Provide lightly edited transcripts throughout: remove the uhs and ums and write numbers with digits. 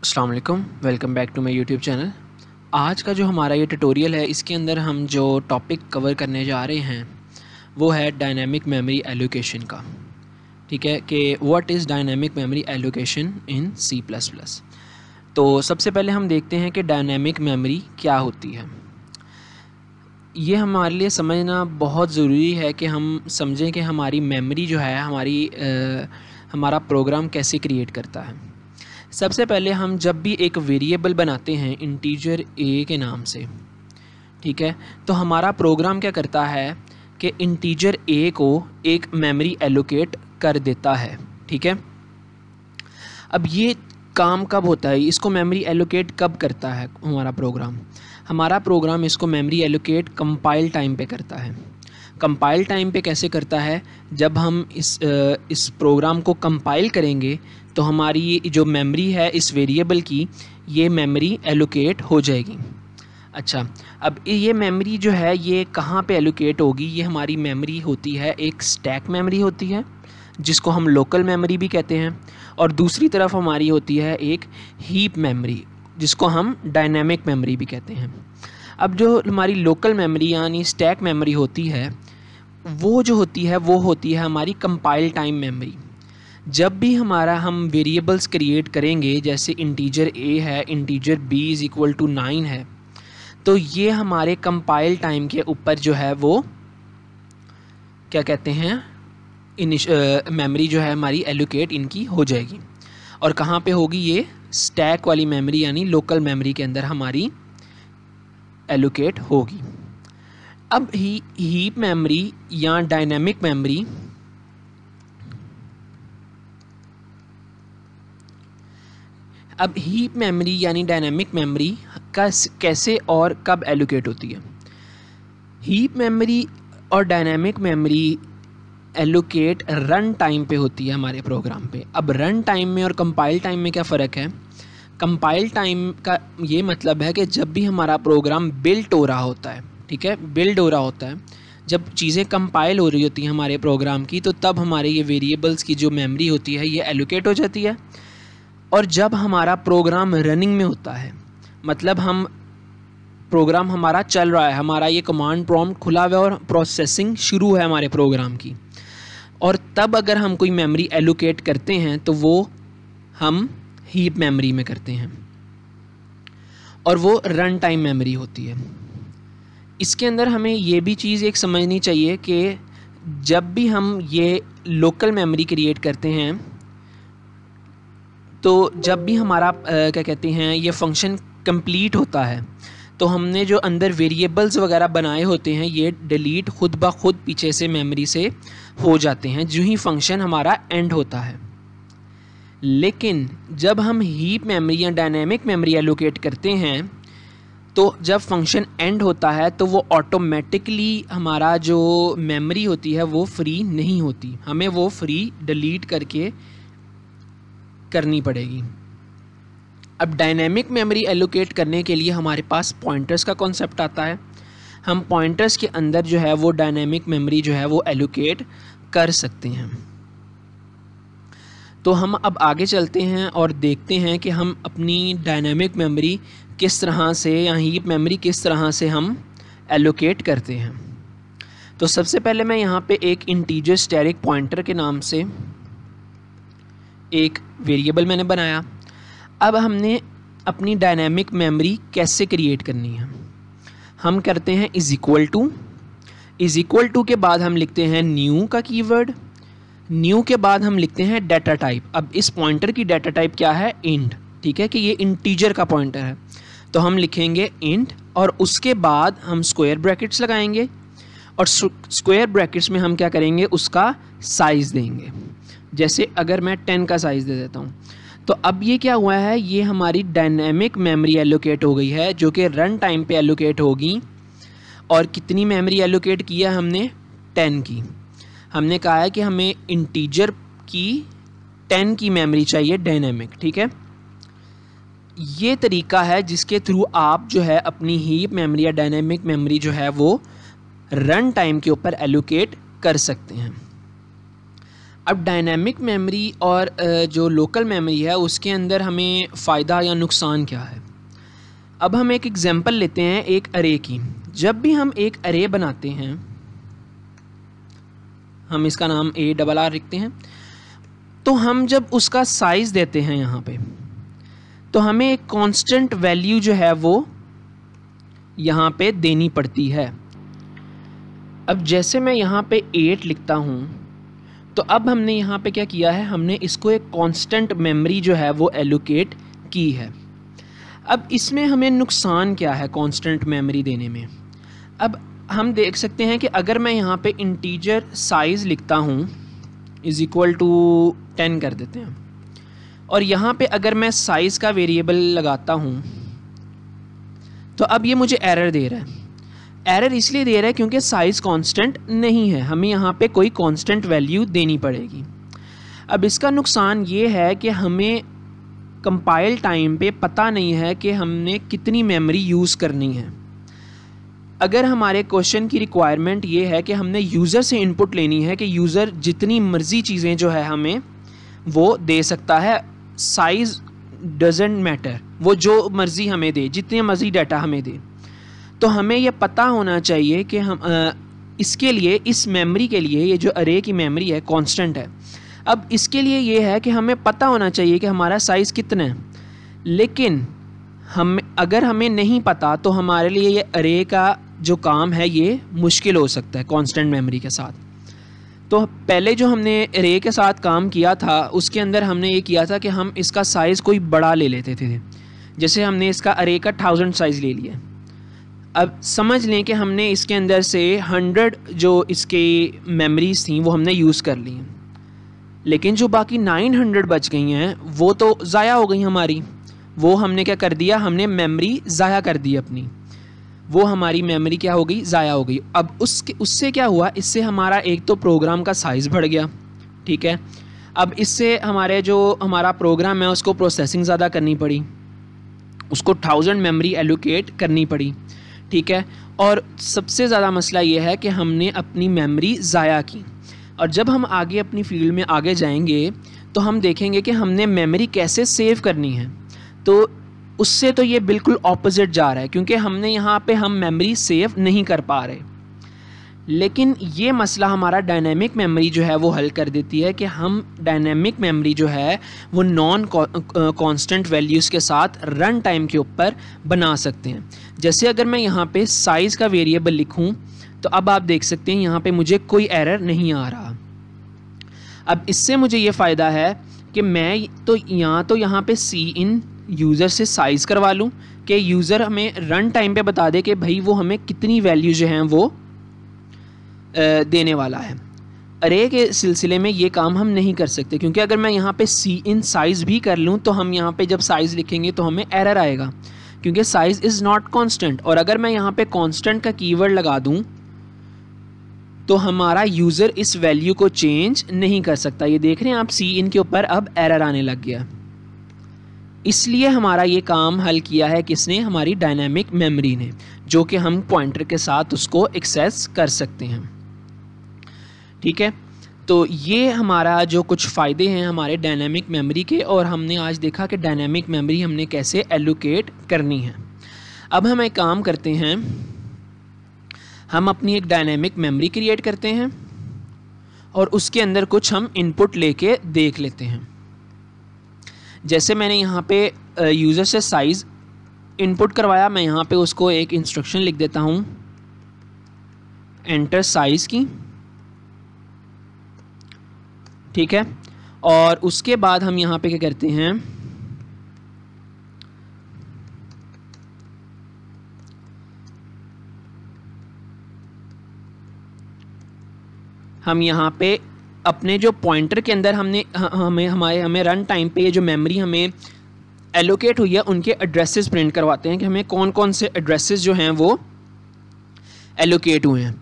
अस्सलाम वालेकुम, welcome back to my YouTube channel. आज का जो हमारा ये ट्यूटोरियल है, इसके अंदर हम जो टॉपिक कवर करने जा रहे हैं वो है डायनामिक मेमोरी एलोकेशन का। ठीक है कि what is dynamic memory allocation in C++। तो सबसे पहले हम देखते हैं कि डायनामिक मेमोरी क्या होती है। ये हमारे लिए समझना बहुत ज़रूरी है कि हम समझें कि हमारी मेमोरी जो है हमारा प्रोग्राम कैसे क्रिएट करता है। सबसे पहले हम जब भी एक वेरिएबल बनाते हैं इंटीजर a के नाम से, ठीक है, तो हमारा प्रोग्राम क्या करता है कि इंटीजर a को एक मेमोरी एलोकेट कर देता है। ठीक है, अब ये काम कब होता है, इसको मेमोरी एलोकेट कब करता है हमारा प्रोग्राम इसको मेमोरी एलोकेट कंपाइल टाइम पे करता है। कंपाइल टाइम पे कैसे करता है, जब हम इस प्रोग्राम को कंपाइल करेंगे तो हमारी ये जो मेमोरी है इस वेरिएबल की, ये मेमोरी एलोकेट हो जाएगी। अच्छा, अब ये मेमोरी जो है ये कहाँ पे एलोकेट होगी, ये हमारी मेमोरी होती है, एक स्टैक मेमोरी होती है जिसको हम लोकल मेमोरी भी कहते हैं, और दूसरी तरफ हमारी होती है एक हीप मेमोरी जिसको हम डायनामिक मेमोरी भी कहते हैं। अब जो हमारी लोकल मेमोरी यानी स्टैक मेमोरी होती है वो होती है हमारी कंपाइल टाइम मेमोरी। जब भी हम वेरिएबल्स क्रिएट करेंगे, जैसे इंटीजर a है, इंटीजर b = 9 है, तो ये हमारे कंपाइल टाइम के ऊपर जो है वो क्या कहते हैं, मेमोरी जो है हमारी एलोकेट इनकी हो जाएगी। और कहाँ पे होगी, ये स्टैक वाली मेमोरी यानी लोकल मेमोरी के अंदर हमारी एलोकेट होगी। अब हीप मेमोरी या डायनामिक मेमोरी हीप मेमोरी यानी डायनामिक मेमोरी का कैसे और कब एलोकेट होती है। हीप मेमोरी और dynamic memory allocate run time पे होती है हमारे प्रोग्राम पे। अब रन टाइम में और कंपाइल टाइम में क्या फ़र्क है, कंपाइल टाइम का ये मतलब है कि जब भी हमारा प्रोग्राम बिल्ड हो रहा होता है, ठीक है, बिल्ड हो रहा होता है, जब चीज़ें कंपाइल हो रही होती हैं हमारे प्रोग्राम की, तो तब हमारे ये वेरिएबल्स की जो मेमोरी होती है ये एलोकेट हो जाती है। और जब हमारा प्रोग्राम रनिंग में होता है, मतलब प्रोग्राम हमारा चल रहा है, हमारा ये कमांड प्रॉम्प्ट खुला हुआ है और प्रोसेसिंग शुरू है हमारे प्रोग्राम की, और तब अगर हम कोई मेमोरी एलोकेट करते हैं तो वो हम हीप मेमोरी में करते हैं, और वो रन टाइम मेमोरी होती है। इसके अंदर हमें ये भी चीज़ एक समझनी चाहिए कि जब भी हम ये लोकल मेमोरी क्रिएट करते हैं, तो जब भी हमारा क्या कहते हैं ये फंक्शन कंप्लीट होता है, तो हमने जो अंदर वेरिएबल्स वगैरह बनाए होते हैं ये डिलीट खुद ब खुद पीछे से मेमोरी से हो जाते हैं जो ही फंक्शन हमारा एंड होता है। लेकिन जब हम हीप मेमोरी या डायनामिक मेमोरी एलोकेट करते हैं, तो जब फंक्शन एंड होता है तो वो ऑटोमेटिकली हमारा जो मेमोरी होती है वो फ्री नहीं होती, हमें वो फ्री डिलीट करनी पड़ेगी। अब डायनामिक मेमोरी एलोकेट करने के लिए हमारे पास पॉइंटर्स का कॉन्सेप्ट आता है। हम पॉइंटर्स के अंदर जो है वो डायनामिक मेमोरी जो है वो एलोकेट कर सकते हैं। तो हम अब आगे चलते हैं और देखते हैं कि हम अपनी डायनामिक मेमोरी किस तरह से या हीप मेमोरी किस तरह से हम एलोकेट करते हैं। तो सबसे पहले मैं यहाँ पे एक इंटीजर स्टैटिक पॉइंटर के नाम से एक वेरिएबल मैंने बनाया। अब हमने अपनी डायनामिक मेमोरी कैसे क्रिएट करनी है, हम करते हैं इज़ इक्वल टू के बाद हम लिखते हैं न्यू का कीवर्ड, न्यू के बाद हम लिखते हैं डाटा टाइप। अब इस पॉइंटर की डाटा टाइप क्या है, इंट, ठीक है, कि ये इंटीजर का पॉइंटर है, तो हम लिखेंगे इंट, और उसके बाद हम स्क्वायर ब्रैकेट्स लगाएंगे, और स्क्वायर ब्रैकेट्स में हम क्या करेंगे, उसका साइज़ देंगे। जैसे अगर मैं 10 का साइज़ दे देता हूँ, तो अब ये क्या हुआ है, ये हमारी डायनामिक मेमोरी एलोकेट हो गई है जो कि रन टाइम पे एलोकेट होगी। और कितनी मेमोरी एलोकेट की है हमने, 10 की। हमने कहा है कि हमें इंटीजर की 10 की मेमोरी चाहिए डायनामिक, ठीक है। ये तरीका है जिसके थ्रू आप जो है अपनी हीप मेमोरी या डायनामिक मेमोरी जो है वो रन टाइम के ऊपर एलोकेट कर सकते हैं। अब डायनेमिक मेमोरी और जो लोकल मेमोरी है उसके अंदर हमें फ़ायदा या नुकसान क्या है। अब हम एक एग्जांपल लेते हैं एक अरे की। जब भी हम एक अरे बनाते हैं, हम इसका नाम ARR लिखते हैं, तो हम जब उसका साइज़ देते हैं यहाँ पे, तो हमें एक कांस्टेंट वैल्यू जो है वो यहाँ पे देनी पड़ती है। अब जैसे मैं यहाँ पे 8 लिखता हूँ, तो अब हमने यहाँ पे क्या किया है, हमने इसको एक कांस्टेंट मेमोरी जो है वो एलोकेट की है। अब इसमें हमें नुकसान क्या है कांस्टेंट मेमोरी देने में। अब हम देख सकते हैं कि अगर मैं यहाँ पे इंटीजर साइज़ लिखता हूँ इज़ इक्वल टू 10 कर देते हैं, और यहाँ पे अगर मैं साइज़ का वेरिएबल लगाता हूँ, तो अब ये मुझे एरर दे रहा है। एरर इसलिए दे रहा है क्योंकि साइज़ कांस्टेंट नहीं है, हमें यहाँ पे कोई कांस्टेंट वैल्यू देनी पड़ेगी। अब इसका नुकसान ये है कि हमें कंपाइल टाइम पे पता नहीं है कि हमने कितनी मेमोरी यूज़ करनी है। अगर हमारे क्वेश्चन की रिक्वायरमेंट ये है कि हमने यूज़र से इनपुट लेनी है कि यूज़र जितनी मर्ज़ी चीज़ें जो है हमें वो दे सकता है, साइज़ डजेंट मैटर, वो जो मर्ज़ी हमें दे, जितने मर्ज़ी डाटा हमें दे, तो हमें ये पता होना चाहिए कि हम इसके लिए, इस मेमोरी के लिए, ये जो अरे की मेमोरी है कांस्टेंट है। अब इसके लिए ये है कि हमें पता होना चाहिए कि हमारा साइज़ कितना है, लेकिन अगर हमें नहीं पता तो हमारे लिए ये अरे का जो काम है ये मुश्किल हो सकता है कांस्टेंट मेमोरी के साथ। तो पहले जो हमने अरे के साथ काम किया था उसके अंदर हमने ये किया था कि हम इसका साइज़ कोई बड़ा ले लेते थे। जैसे हमने इसका अरे का 1000 साइज़ ले लिया। अब समझ लें कि हमने इसके अंदर से 100 जो इसके मेमोरीज़ थी वो हमने यूज़ कर ली हैं, लेकिन जो बाकी 900 बच गई हैं वो तो ज़ाया हो गई हमारी। वो हमने क्या कर दिया, हमने मेमोरी ज़ाया कर दी अपनी, वो हमारी मेमोरी क्या हो गई, ज़ाया हो गई। अब उससे क्या हुआ, इससे हमारा एक तो प्रोग्राम का साइज़ बढ़ गया, ठीक है। अब इससे हमारा प्रोग्राम है उसको प्रोसेसिंग ज़्यादा करनी पड़ी, उसको 1000 मेमोरी एलोकेट करनी पड़ी, ठीक है। और सबसे ज़्यादा मसला ये है कि हमने अपनी मेमोरी ज़ाया की। और जब हम आगे अपनी फील्ड में आगे जाएंगे तो हम देखेंगे कि हमने मेमोरी कैसे सेव करनी है, तो उससे तो ये बिल्कुल ऑपोजिट जा रहा है, क्योंकि हमने यहाँ पे हम मेमोरी सेव नहीं कर पा रहे। लेकिन ये मसला हमारा डायनेमिक मेमोरी जो है वो हल कर देती है कि हम डायनेमिक मेमोरी जो है वो नॉन कांस्टेंट वैल्यूज़ के साथ रन टाइम के ऊपर बना सकते हैं। जैसे अगर मैं यहाँ पे साइज़ का वेरिएबल लिखूँ तो अब आप देख सकते हैं यहाँ पे मुझे कोई एरर नहीं आ रहा। अब इससे मुझे ये फ़ायदा है कि मैं तो यहाँ पे सी इन यूज़र से साइज़ करवा लूँ कि यूज़र हमें रन टाइम पे बता दे कि भाई वो हमें कितनी वैल्यू जो हैं वो देने वाला है। अरे के सिलसिले में ये काम हम नहीं कर सकते, क्योंकि अगर मैं यहाँ पे सी इन साइज़ भी कर लूँ तो हम यहाँ पे जब साइज़ लिखेंगे तो हमें एरर आएगा, क्योंकि साइज़ इज़ नॉट कांस्टेंट। और अगर मैं यहाँ पे कांस्टेंट का कीवर्ड लगा दूँ तो हमारा यूज़र इस वैल्यू को चेंज नहीं कर सकता। ये देख रहे हैं आप, सी इन के ऊपर अब एरर आने लग गया। इसलिए हमारा ये काम हल किया है किसने, हमारी डायनेमिक मेमोरी ने, जो कि हम पॉइंटर के साथ उसको एक्सेस कर सकते हैं, ठीक है। तो ये हमारा जो कुछ फ़ायदे हैं हमारे डायनेमिक मेमोरी के, और हमने आज देखा कि डायनेमिक मेमोरी हमने कैसे एलोकेट करनी है। अब हम एक काम करते हैं, हम अपनी एक डायनेमिक मेमोरी क्रिएट करते हैं और उसके अंदर कुछ हम इनपुट लेके देख लेते हैं। जैसे मैंने यहाँ पे यूज़र से साइज़ इनपुट करवाया, मैं यहाँ पे उसको एक इंस्ट्रक्शन लिख देता हूँ एंटर साइज़ की, ठीक है। और उसके बाद हम यहाँ पे क्या करते हैं, हम यहाँ पे अपने जो पॉइंटर के अंदर हमें रन टाइम पे ये जो मेमोरी हमें एलोकेट हुई है उनके एड्रेसेस प्रिंट करवाते हैं कि हमें कौन कौन से एड्रेसेस जो हैं वो एलोकेट हुए हैं।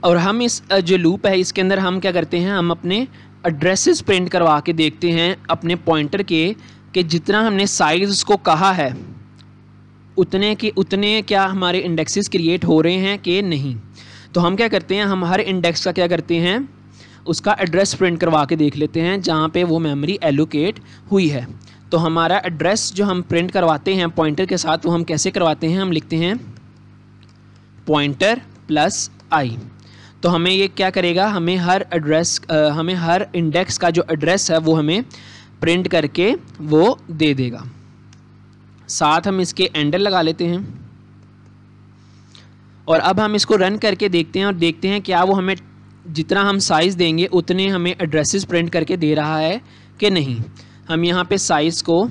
और हम इस जो लूप है इसके अंदर हम क्या करते हैं, हम अपने एड्रेसेस प्रिंट करवा के देखते हैं अपने पॉइंटर के कि जितना हमने साइज़ को कहा है उतने क्या हमारे इंडेक्सेस क्रिएट हो रहे हैं कि नहीं। तो हम क्या करते हैं, हम हर इंडेक्स का क्या करते हैं, उसका एड्रेस प्रिंट करवा के देख लेते हैं जहाँ पे वो मेमोरी एलोकेट हुई है। तो हमारा एड्रेस जो हम प्रिंट करवाते हैं पॉइंटर के साथ, वो हम कैसे करवाते हैं, हम लिखते हैं पॉइंटर प्लस आई। तो हमें ये क्या करेगा, हमें हर इंडेक्स का जो एड्रेस है वो हमें प्रिंट करके वो दे देगा। साथ हम इसके एंडर लगा लेते हैं और अब हम इसको रन करके देखते हैं और देखते हैं क्या वो हमें जितना हम साइज़ देंगे उतने हमें एड्रेसेस प्रिंट करके दे रहा है कि नहीं। हम यहाँ पे साइज़ को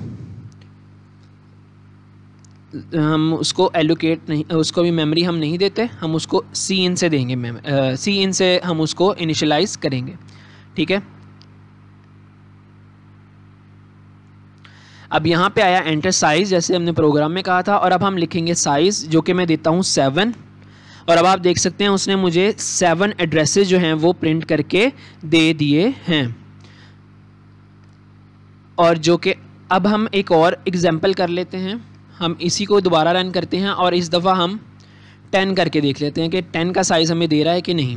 हम उसको एलोकेट नहीं, उसको भी मेमोरी हम नहीं देते, हम उसको सी इन से देंगे, सी इन से हम उसको इनिशियलाइज करेंगे। ठीक है, अब यहाँ पे आया एंटर साइज़ जैसे हमने प्रोग्राम में कहा था, और अब हम लिखेंगे साइज़ जो कि मैं देता हूँ 7। और अब आप देख सकते हैं उसने मुझे 7 एड्रेसेस जो हैं वो प्रिंट करके दे दिए हैं। और जो कि अब हम एक और एग्जांपल कर लेते हैं, हम इसी को दोबारा रन करते हैं और इस दफ़ा हम 10 करके देख लेते हैं कि 10 का साइज़ हमें दे रहा है कि नहीं।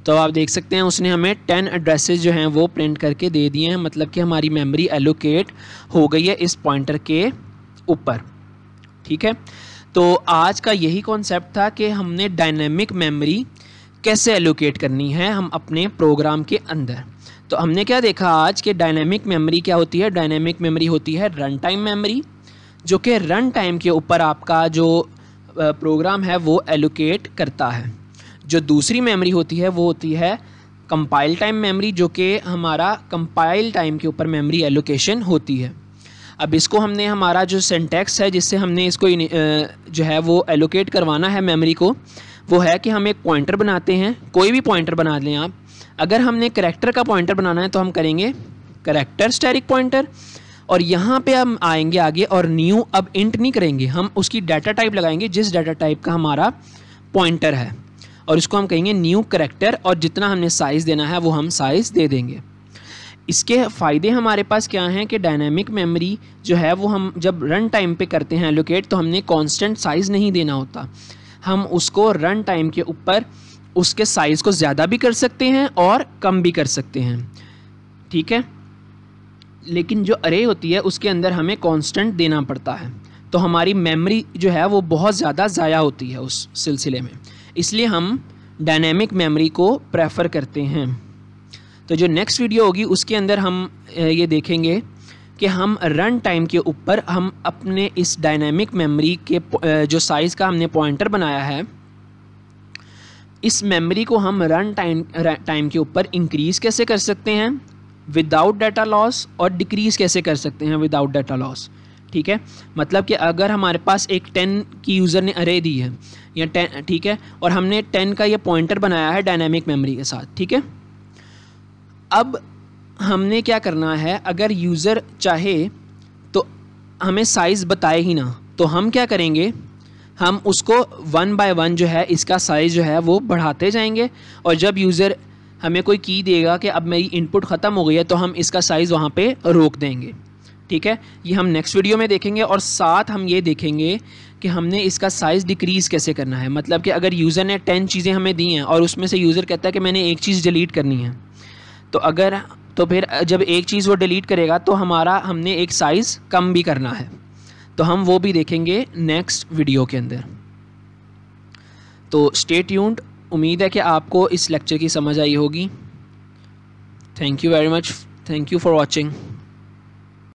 तो आप देख सकते हैं उसने हमें 10 एड्रेसेस जो हैं वो प्रिंट करके दे दिए हैं, मतलब कि हमारी मेमोरी एलोकेट हो गई है इस पॉइंटर के ऊपर। ठीक है, तो आज का यही कॉन्सेप्ट था कि हमने डायनेमिक मेमोरी कैसे एलोकेट करनी है हम अपने प्रोग्राम के अंदर। तो हमने क्या देखा आज कि डायनेमिक मेमोरी क्या होती है। डायनेमिक मेमोरी होती है रन टाइम मेमोरी, जो कि रन टाइम के ऊपर आपका जो प्रोग्राम है वो एलोकेट करता है। जो दूसरी मेमोरी होती है वो होती है कंपाइल टाइम मेमोरी, जो कि हमारा कंपाइल टाइम के ऊपर मेमोरी एलोकेशन होती है। अब इसको हमने हमारा जो सिंटैक्स है जिससे हमने इसको जो है वो एलोकेट करवाना है मेमोरी को, वो है कि हम एक पॉइंटर बनाते हैं, कोई भी पॉइंटर बना लें आप। अगर हमने करैक्टर का पॉइंटर बनाना है तो हम करेंगे करैक्टर स्टैटिक पॉइंटर, और यहाँ पे हम आएंगे आगे और न्यू, अब इंट नहीं करेंगे, हम उसकी डाटा टाइप लगाएंगे जिस डाटा टाइप का हमारा पॉइंटर है, और इसको हम कहेंगे न्यू करैक्टर, और जितना हमने साइज़ देना है वो हम साइज़ दे देंगे। इसके फ़ायदे हमारे पास क्या हैं कि डायनेमिक मेमोरी जो है वो हम जब रन टाइम पे करते हैं एलोकेट, तो हमने कांस्टेंट साइज़ नहीं देना होता, हम उसको रन टाइम के ऊपर उसके साइज़ को ज़्यादा भी कर सकते हैं और कम भी कर सकते हैं। ठीक है, लेकिन जो अरे होती है उसके अंदर हमें कांस्टेंट देना पड़ता है, तो हमारी मेमोरी जो है वो बहुत ज़्यादा ज़ाया होती है उस सिलसिले में, इसलिए हम डायनेमिक मेमोरी को प्रेफर करते हैं। तो जो नेक्स्ट वीडियो होगी उसके अंदर हम ये देखेंगे कि हम रन टाइम के ऊपर हम अपने इस डायनेमिक मेमोरी के जो साइज़ का हमने पॉइंटर बनाया है, इस मेमोरी को हम रन टाइम के ऊपर इंक्रीज़ कैसे कर सकते हैं विदाउट डाटा लॉस, और डिक्रीज़ कैसे कर सकते हैं विदाउट डाटा लॉस। ठीक है, मतलब कि अगर हमारे पास एक 10 की यूज़र ने अरे दी है या 10, ठीक है, और हमने 10 का ये पॉइंटर बनाया है डायनेमिक मेमोरी के साथ। ठीक है, अब हमने क्या करना है, अगर यूज़र चाहे तो हमें साइज़ बताए ही ना, तो हम क्या करेंगे, हम उसको 1 बाय 1 जो है इसका साइज़ जो है वो बढ़ाते जाएंगे, और जब यूज़र हमें कोई की देगा कि अब मेरी इनपुट ख़त्म हो गई है तो हम इसका साइज़ वहाँ पे रोक देंगे। ठीक है, ये हम नेक्स्ट वीडियो में देखेंगे, और साथ हम ये देखेंगे कि हमने इसका साइज़ डिक्रीज़ कैसे करना है। मतलब कि अगर यूज़र ने 10 चीज़ें हमें दी हैं और उसमें से यूज़र कहता है कि मैंने एक चीज़ डिलीट करनी है, तो फिर जब एक चीज़ वो डिलीट करेगा तो हमने एक साइज़ कम भी करना है, तो हम वो भी देखेंगे नेक्स्ट वीडियो के अंदर। तो स्टे ट्यून्ड, उम्मीद है कि आपको इस लेक्चर की समझ आई होगी। Thank you very much, thank you for watching.